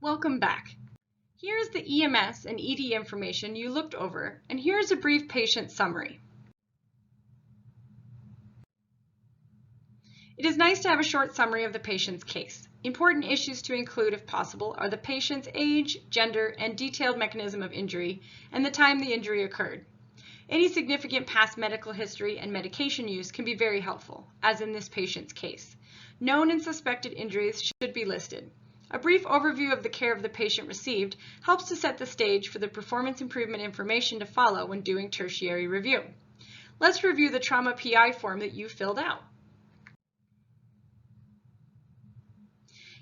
Welcome back. Here's the EMS and ED information you looked over, and here's a brief patient summary. It is nice to have a short summary of the patient's case. Important issues to include, if possible, are the patient's age, gender, and detailed mechanism of injury, and the time the injury occurred. Any significant past medical history and medication use can be very helpful, as in this patient's case. Known and suspected injuries should be listed. A brief overview of the care of the patient received helps to set the stage for the performance improvement information to follow when doing tertiary review. Let's review the trauma PI form that you filled out.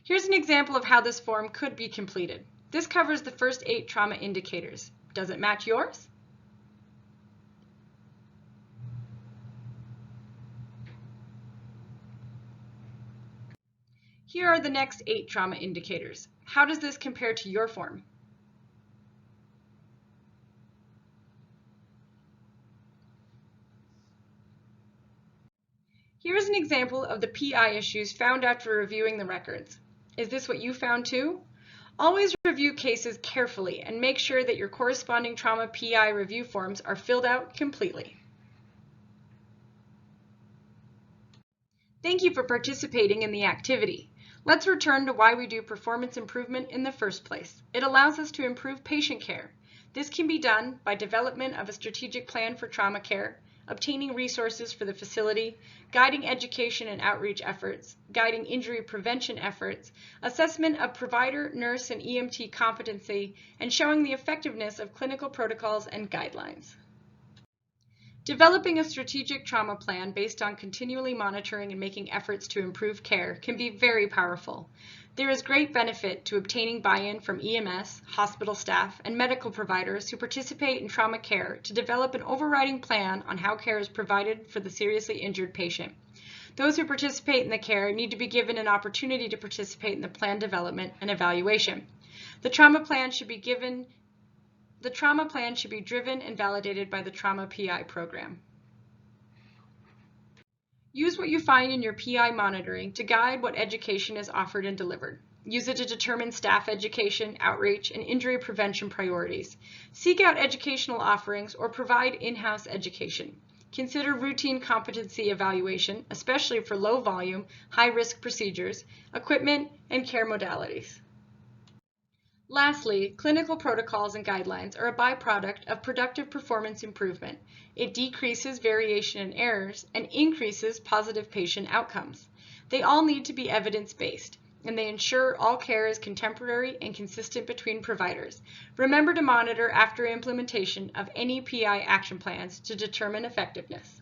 Here's an example of how this form could be completed. This covers the first 8 trauma indicators. Does it match yours? Here are the next 8 trauma indicators. How does this compare to your form? Here's an example of the PI issues found after reviewing the records. Is this what you found too? Always review cases carefully and make sure that your corresponding trauma PI review forms are filled out completely. Thank you for participating in the activity. Let's return to why we do performance improvement in the first place. It allows us to improve patient care. This can be done by development of a strategic plan for trauma care, obtaining resources for the facility, guiding education and outreach efforts, guiding injury prevention efforts, assessment of provider, nurse, and EMT competency, and showing the effectiveness of clinical protocols and guidelines. Developing a strategic trauma plan based on continually monitoring and making efforts to improve care can be very powerful. There is great benefit to obtaining buy-in from EMS, hospital staff, and medical providers who participate in trauma care to develop an overriding plan on how care is provided for the seriously injured patient. Those who participate in the care need to be given an opportunity to participate in the plan development and evaluation. The trauma plan should be driven and validated by the Trauma PI program. Use what you find in your PI monitoring to guide what education is offered and delivered. Use it to determine staff education, outreach, and injury prevention priorities. Seek out educational offerings or provide in-house education. Consider routine competency evaluation, especially for low volume, high-risk procedures, equipment, and care modalities. Lastly, clinical protocols and guidelines are a byproduct of productive performance improvement. It decreases variation and errors and increases positive patient outcomes. They all need to be evidence-based, and they ensure all care is contemporary and consistent between providers. Remember to monitor after implementation of any PI action plans to determine effectiveness.